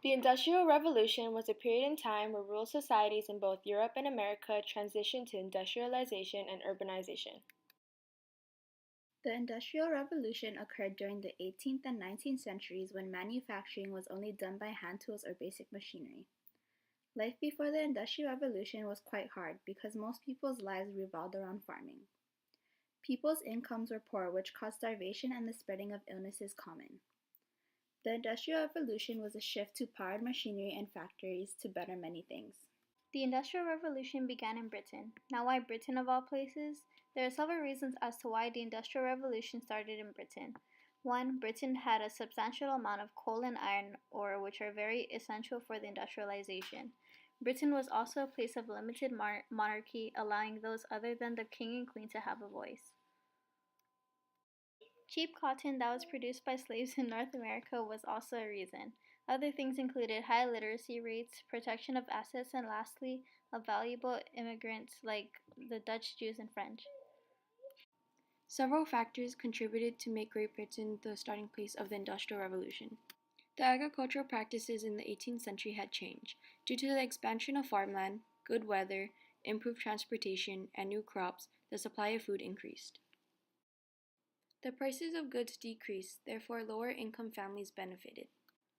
The Industrial Revolution was a period in time where rural societies in both Europe and America transitioned to industrialization and urbanization. The Industrial Revolution occurred during the 18th and 19th centuries when manufacturing was only done by hand tools or basic machinery. Life before the Industrial Revolution was quite hard because most people's lives revolved around farming. People's incomes were poor, which caused starvation and the spreading of illnesses common. The Industrial Revolution was a shift to powered machinery and factories to better many things. The Industrial Revolution began in Britain. Now, why Britain of all places? There are several reasons as to why the Industrial Revolution started in Britain. One, Britain had a substantial amount of coal and iron ore, which are very essential for the industrialization. Britain was also a place of limited monarchy, allowing those other than the king and queen to have a voice. Cheap cotton that was produced by slaves in North America was also a reason. Other things included high literacy rates, protection of assets, and lastly, a valuable immigrants like the Dutch, Jews, and French. Several factors contributed to make Great Britain the starting place of the Industrial Revolution. The agricultural practices in the 18th century had changed. Due to the expansion of farmland, good weather, improved transportation, and new crops, the supply of food increased. The prices of goods decreased, therefore lower income families benefited.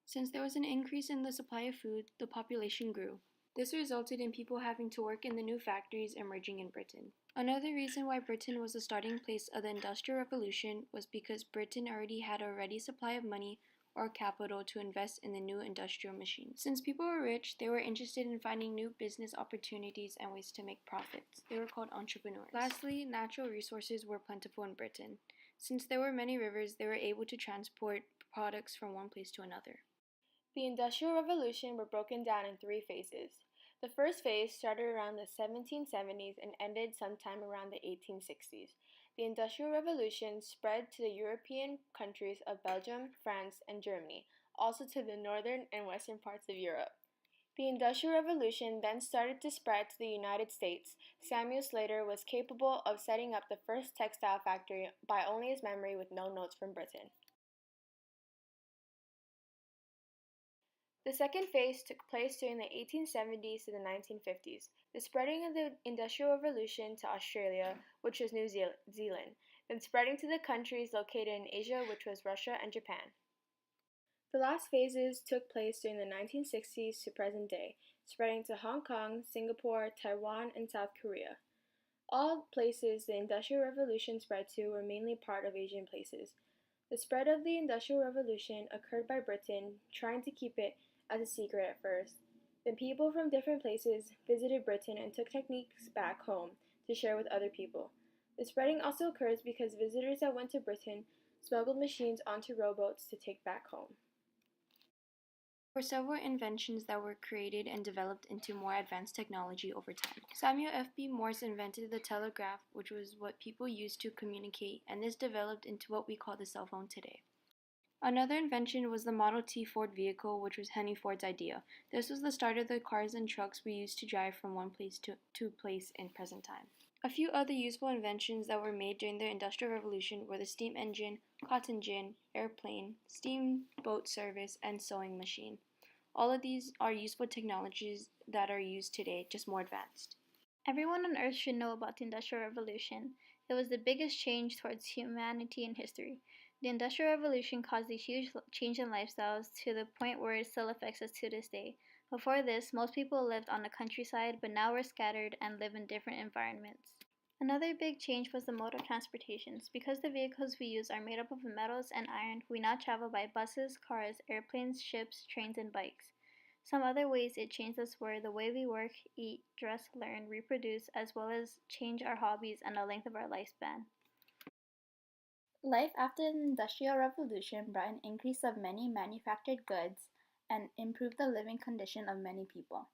Since there was an increase in the supply of food, the population grew. This resulted in people having to work in the new factories emerging in Britain. Another reason why Britain was the starting place of the Industrial Revolution was because Britain already had a ready supply of money or capital to invest in the new industrial machines. Since people were rich, they were interested in finding new business opportunities and ways to make profits. They were called entrepreneurs. Lastly, natural resources were plentiful in Britain. Since there were many rivers, they were able to transport products from one place to another. The Industrial Revolution were broken down in three phases. The first phase started around the 1770s and ended sometime around the 1860s. The Industrial Revolution spread to the European countries of Belgium, France, and Germany, also to the northern and western parts of Europe. The Industrial Revolution then started to spread to the United States. Samuel Slater was capable of setting up the first textile factory by only his memory with no notes from Britain. The second phase took place during the 1870s to the 1950s, the spreading of the Industrial Revolution to Australia, which was New Zealand, then spreading to the countries located in Asia, which was Russia and Japan. The last phases took place during the 1960s to present day, spreading to Hong Kong, Singapore, Taiwan, and South Korea. All places the Industrial Revolution spread to were mainly part of Asian places. The spread of the Industrial Revolution occurred by Britain, trying to keep it as a secret at first. Then people from different places visited Britain and took techniques back home to share with other people. The spreading also occurs because visitors that went to Britain smuggled machines onto rowboats to take back home. There were several inventions that were created and developed into more advanced technology over time. Samuel F.B. Morse invented the telegraph, which was what people used to communicate, and this developed into what we call the cell phone today. Another invention was the Model T Ford vehicle, which was Henry Ford's idea. This was the start of the cars and trucks we use to drive from one place to place in present time. A few other useful inventions that were made during the Industrial Revolution were the steam engine, cotton gin, airplane, steamboat service, and sewing machine. All of these are useful technologies that are used today, just more advanced. Everyone on Earth should know about the Industrial Revolution. It was the biggest change towards humanity in history. The Industrial Revolution caused a huge change in lifestyles to the point where it still affects us to this day. Before this, most people lived on the countryside, but now we're scattered and live in different environments. Another big change was the mode of transportations. Because the vehicles we use are made up of metals and iron, we now travel by buses, cars, airplanes, ships, trains, and bikes. Some other ways it changed us were the way we work, eat, dress, learn, reproduce, as well as change our hobbies and the length of our lifespan. Life after the Industrial Revolution brought an increase of many manufactured goods and improved the living condition of many people.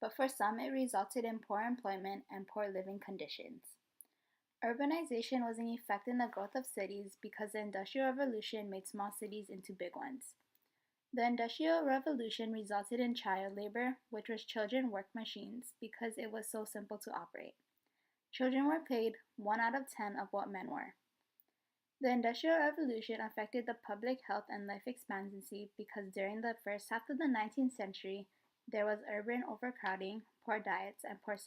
But for some, it resulted in poor employment and poor living conditions. Urbanization was in effect in the growth of cities because the Industrial Revolution made small cities into big ones. The Industrial Revolution resulted in child labor, which was children work machines, because it was so simple to operate. Children were paid 1 out of 10 of what men were. The Industrial Revolution affected the public health and life expectancy because during the first half of the 19th century, there was urban overcrowding, poor diets, and poor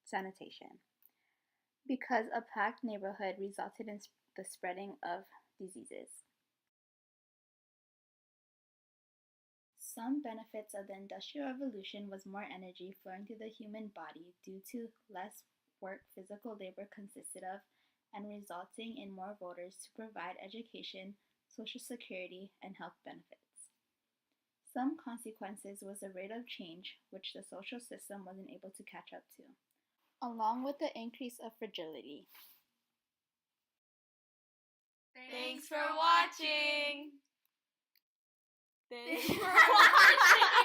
sanitation. Because a packed neighborhood resulted in the spreading of diseases. Some benefits of the Industrial Revolution was more energy flowing through the human body due to less work physical labor consisted of, and resulting in more voters to provide education, social security, and health benefits. Some consequences was the rate of change, which the social system wasn't able to catch up to, along with the increase of fragility. Thanks for watching! Thanks for watching!